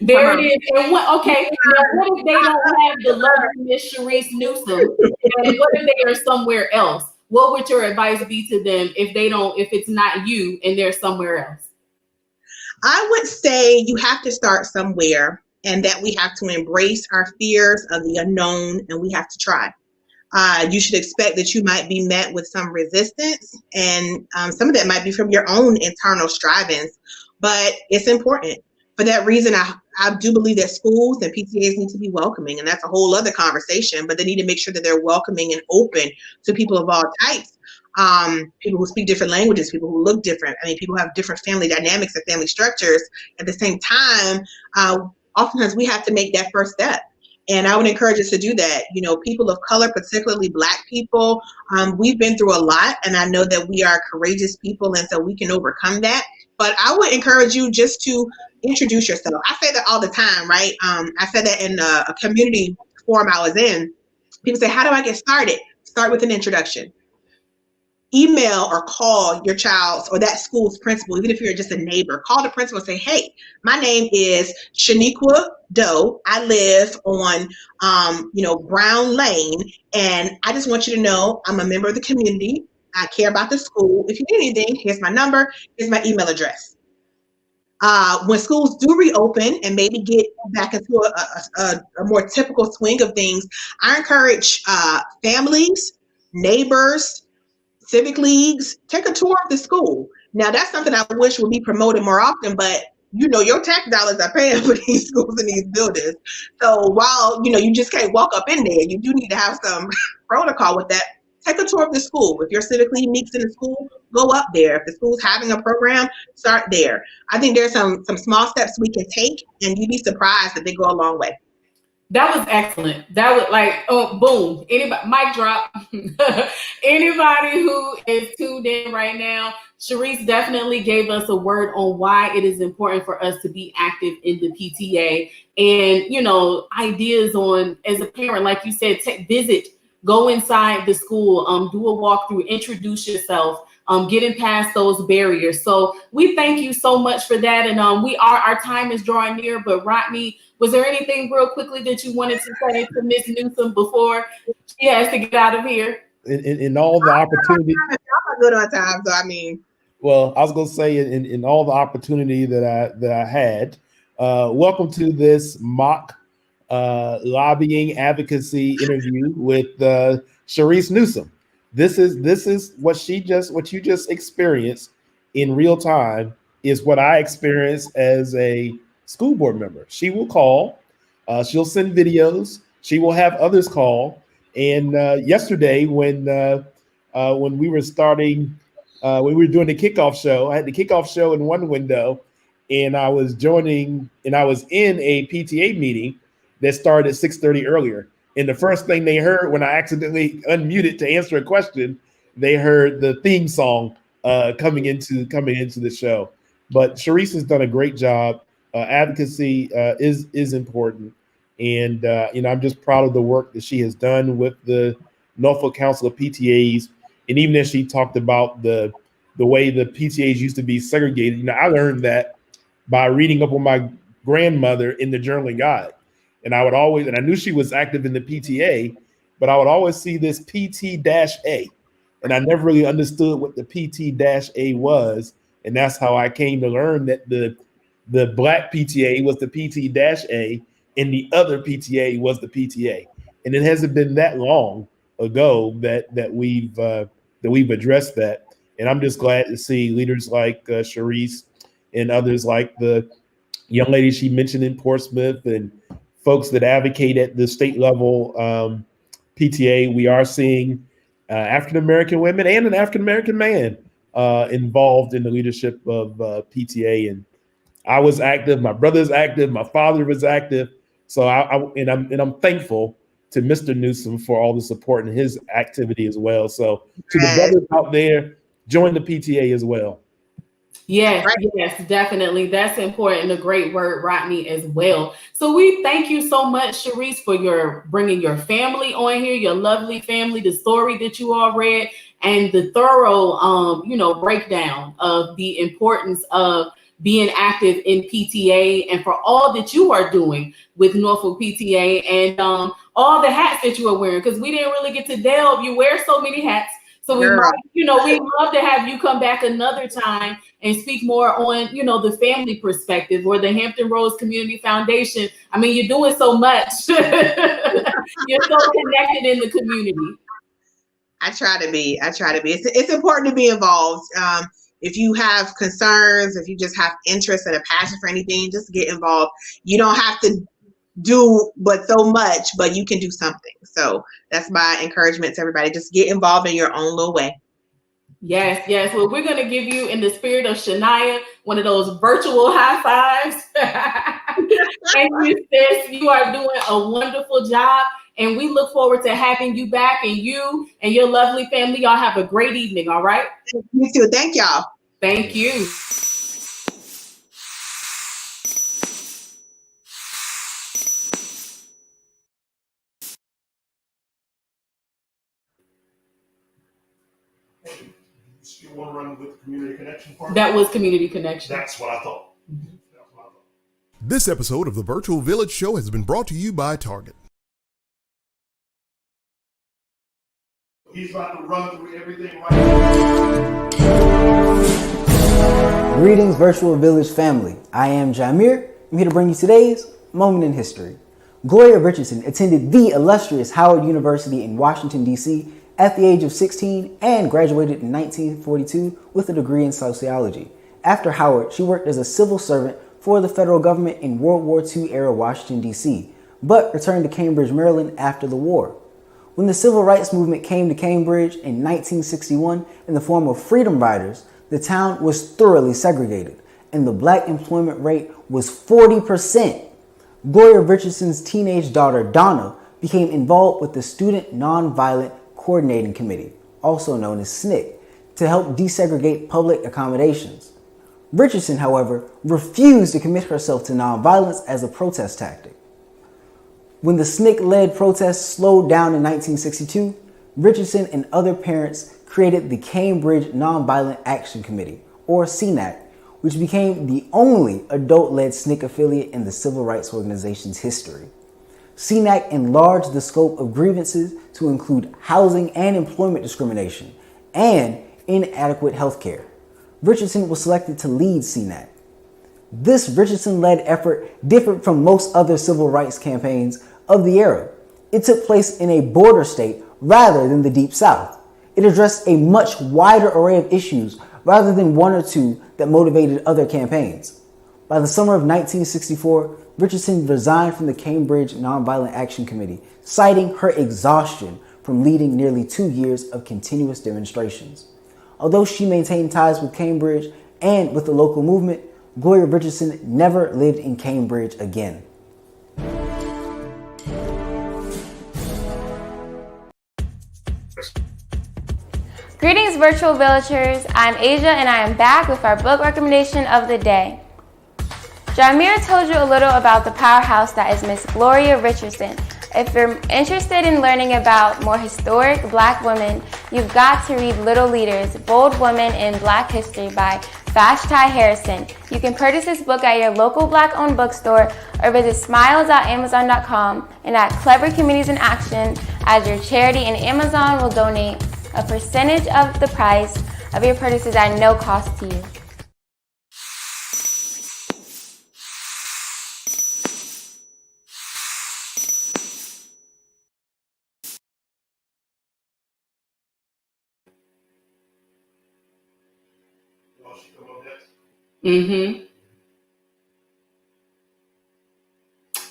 There it is. And what if they don't have the lovely Miss Cherise Newsome? And what if they are somewhere else? What would your advice be to them if it's not you and they're somewhere else?
I would say you have to start somewhere, and that we have to embrace our fears of the unknown, and we have to try. You should expect that you might be met with some resistance, and some of that might be from your own internal strivings, but it's important. For that reason, I do believe that schools and PTAs need to be welcoming, and that's a whole other conversation, but they need to make sure that they're welcoming and open to people of all types. People who speak different languages, people who look different. I mean, people have different family dynamics and family structures. At the same time, oftentimes we have to make that first step. And I would encourage us to do that. You know, people of color, particularly Black people, we've been through a lot, and I know that we are courageous people, and so we can overcome that. But I would encourage you just to introduce yourself. I say that all the time, right? I said that in a community forum I was in. People say, how do I get started? Start with an introduction. Email or call your child's or that school's principal, even if you're just a neighbor. Call the principal and say, hey, my name is Shaniqua Doe. I live on, Brown Lane, and I just want you to know I'm a member of the community. I care about the school. If you need anything, here's my number, here's my email address. When schools do reopen and maybe get back into a more typical swing of things, I encourage families, neighbors, civic leagues, take a tour of the school. Now, that's something I wish would be promoted more often, but your tax dollars are paying for these schools and these buildings. So while, you just can't walk up in there, you do need to have some protocol with that. Take a tour of the school. If your civic league meets in the school, go up there. If the school's having a program, start there. I think there's some small steps we can take, and you'd be surprised that they go a long way.
That was excellent. That was boom. Anybody, mic drop. Anybody who is tuned in right now, Cherice definitely gave us a word on why it is important for us to be active in the PTA, and ideas on, as a parent, like you said, visit, go inside the school, do a walkthrough, introduce yourself, getting past those barriers. So we thank you so much for that, and our time is drawing near. But Rodney, was there anything real quickly that you wanted to say to Miss Newsome before she has to get out of here?
In all the opportunity,
I'm good on time, so I mean.
Well, I was gonna say in all the opportunity that I had, welcome to this mock lobbying advocacy interview with Cherise Newsome. This is what you just experienced in real time is what I experienced as a school board member. She will call, she'll send videos, she will have others call. And yesterday when we were starting, when we were doing the kickoff show, I had the kickoff show in one window, and I was in a PTA meeting that started at 6:30 earlier. And the first thing they heard when I accidentally unmuted to answer a question, they heard the theme song coming into the show. But Cherice has done a great job. Advocacy is important, and I'm just proud of the work that she has done with the Norfolk Council of PTAs. And even as she talked about the way the PTAs used to be segregated, I learned that by reading up on my grandmother in the Journaling Guide. And I knew she was active in the PTA, but I would always see this PT-A. And I never really understood what the PT-A was. And that's how I came to learn that the Black PTA was the PT-A and the other PTA was the PTA. And it hasn't been that long ago that we've addressed that. And I'm just glad to see leaders like Cherice and others like the young lady she mentioned in Portsmouth and folks that advocate at the state level PTA. We are seeing African-American women and an African-American man involved in the leadership of PTA. And I was active, my brother's active, my father was active. So I'm thankful to Mr. Newsome for all the support and his activity as well. So to the brothers out there, join the PTA as well.
Yes,
Right?
yes, definitely. That's important. A great word, Rodney, as well. So we thank you so much, Cherice, for your bringing your family on here, your lovely family, the story that you all read, and the thorough, breakdown of the importance of being active in PTA and for all that you are doing with Norfolk PTA and all the hats that you are wearing. Because we didn't really get to delve. You wear so many hats. So we
Girl.
might, we'd love to have you come back another time and speak more on, the family perspective or the Hampton Roads Community Foundation. I mean, you're doing so much. You're so connected in the community.
I try to be. It's important to be involved. If you have concerns, if you just have interest and a passion for anything, just get involved. You don't have to do but so much, but you can do something. So that's my encouragement to everybody. Just get involved in your own little way.
Yes, yes. Well, we're going to give you, in the spirit of Shania, one of those virtual high fives. Thank you, sis. You are doing a wonderful job. And we look forward to having you back, and you and your lovely family. Y'all have a great evening, all right?
You too. Thank y'all.
Thank you.
You want to run with the community connection part?
That was community connection.
That's what I thought. This episode of the Virtual Village Show has been brought to you by Target. He's about to run through everything right now.
Greetings, Virtual Village family. I am Jamir. I'm here to bring you today's moment in history. Gloria Richardson attended the illustrious Howard University in Washington, D.C. at the age of 16 and graduated in 1942 with a degree in sociology. After Howard, she worked as a civil servant for the federal government in World War II era Washington, D.C., but returned to Cambridge, Maryland after the war. When the civil rights movement came to Cambridge in 1961 in the form of freedom riders, the town was thoroughly segregated, and the black employment rate was 40%. Gloria Richardson's teenage daughter, Donna, became involved with the Student Nonviolent Coordinating Committee, also known as SNCC, to help desegregate public accommodations. Richardson, however, refused to commit herself to nonviolence as a protest tactic. When the SNCC-led protests slowed down in 1962, Richardson and other parents created the Cambridge Nonviolent Action Committee, or CNAC, which became the only adult-led SNCC affiliate in the civil rights organization's history. CNAC enlarged the scope of grievances to include housing and employment discrimination and inadequate health care. Richardson was selected to lead CNAC. This Richardson-led effort differed from most other civil rights campaigns of the era. It took place in a border state rather than the Deep South. It addressed a much wider array of issues rather than one or two that motivated other campaigns. By the summer of 1964, Richardson resigned from the Cambridge Nonviolent Action Committee, citing her exhaustion from leading nearly 2 years of continuous demonstrations. Although she maintained ties with Cambridge and with the local movement, Gloria Richardson never lived in Cambridge again.
Greetings, virtual villagers. I'm Asia, and I am back with our book recommendation of the day. Jamir told you a little about the powerhouse that is Miss Gloria Richardson. If you're interested in learning about more historic Black women, you've got to read Little Leaders, Bold Women in Black History by Vashti Harrison. You can purchase this book at your local Black-owned bookstore or visit smiles.amazon.com and at Clever Communities in Action as your charity, and Amazon will donate a percentage of the price of your purchases at no cost to you.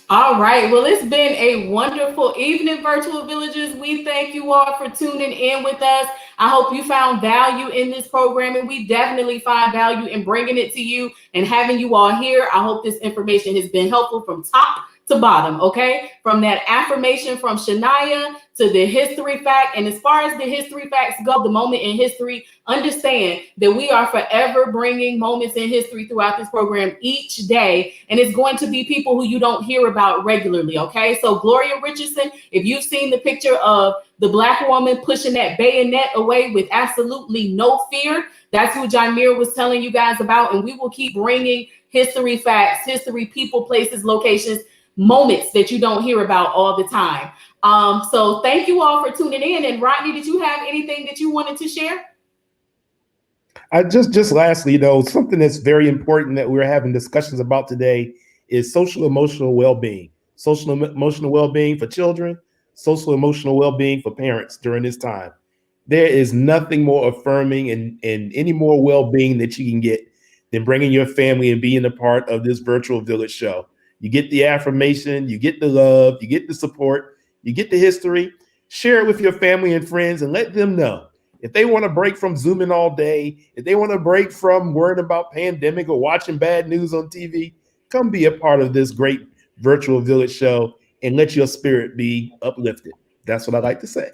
All right. Well, it's been a wonderful evening, virtual villagers. We thank you all for tuning in with us. I hope you found value in this program, and we definitely find value in bringing it to you and having you all here. I hope this information has been helpful from top to bottom, okay? From that affirmation from Shania to the history fact. And as far as the history facts go, the moment in history, understand that we are forever bringing moments in history throughout this program each day. And it's going to be people who you don't hear about regularly, okay? So Gloria Richardson, if you've seen the picture of the Black woman pushing that bayonet away with absolutely no fear, that's who Jameer was telling you guys about. And we will keep bringing history facts, history, people, places, locations, moments that you don't hear about all the time. So thank you all for tuning in. And Rodney, did you have anything that you wanted to share?
I just lastly, something that's very important that we're having discussions about today is social emotional well-being. Social emotional well-being for children, social emotional well-being for parents during this time. There is nothing more affirming and any more well-being that you can get than bringing your family and being a part of this virtual village show. You get the affirmation, you get the love, you get the support, you get the history. Share it with your family and friends and let them know. If they want to break from Zooming all day, if they want to break from worrying about pandemic or watching bad news on TV, come be a part of this great virtual village show and let your spirit be uplifted. That's what I like to say.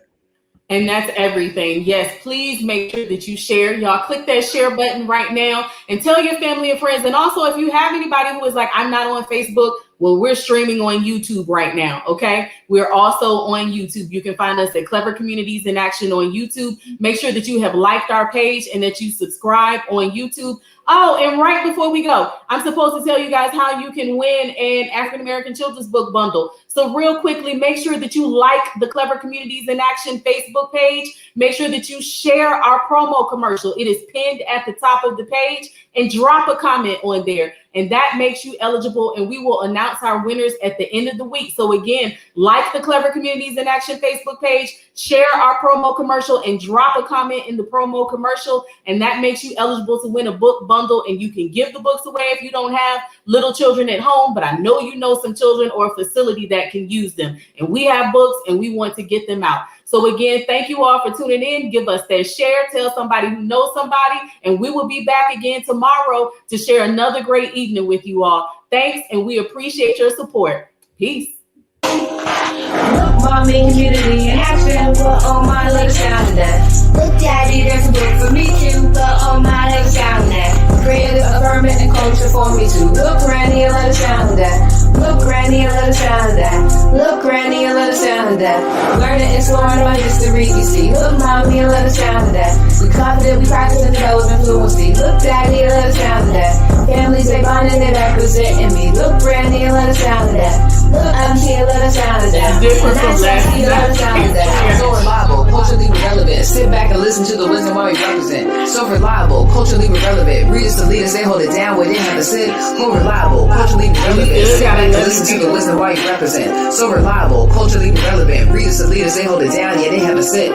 And that's everything. Yes, please make sure that you share. Y'all click that share button right now and tell your family and friends. And also, if you have anybody who is like, I'm not on Facebook, well, we're streaming on YouTube right now, okay? We're also on YouTube. You can find us at Clever Communities in Action on YouTube. Make sure that you have liked our page and that you subscribe on YouTube. Oh, and right before we go, I'm supposed to tell you guys how you can win an African American children's book bundle. So real quickly, make sure that you like the Clever Communities in Action Facebook page. Make sure that you share our promo commercial. It is pinned at the top of the page, and drop a comment on there. And that makes you eligible, and we will announce our winners at the end of the week. So again, like the Clever Communities in Action Facebook page, share our promo commercial, and drop a comment in the promo commercial, and that makes you eligible to win a book bundle. And you can give the books away if you don't have little children at home, but I know you know some children or a facility that can use them. And we have books, and we want to get them out. So again, thank you all for tuning in. Give us that share. Tell somebody who knows somebody, and we will be back again tomorrow to share another great evening with you all. Thanks, and we appreciate your support. Peace.
Look, mommy, community in action. Look, oh my, let us down that. Look, daddy, there's a book for me too. Look, oh my, let us down that. Creative, affirming, and culture for me too. Look, granny, let us down that. Look, granny, let us down that. Look, granny, let us down that. Learning, exploring my history, you see. Look, mommy, let us down that. We confident, we practice, and know with fluency. Look, daddy, let us down that. Families, they bond and they representing me. Look, granny, let us down that. Look, I'm here, let us down that.
Different from last night.
So reliable, culturally relevant. Sit back and listen to the wisdom while we represent. So reliable, culturally relevant. Readers to leaders, they hold it down where they have to sit. So reliable, culturally relevant. Sit back and listen to the wisdom while you represent. So reliable, culturally relevant. Readers to leaders, they hold it down, yeah, they have to sit.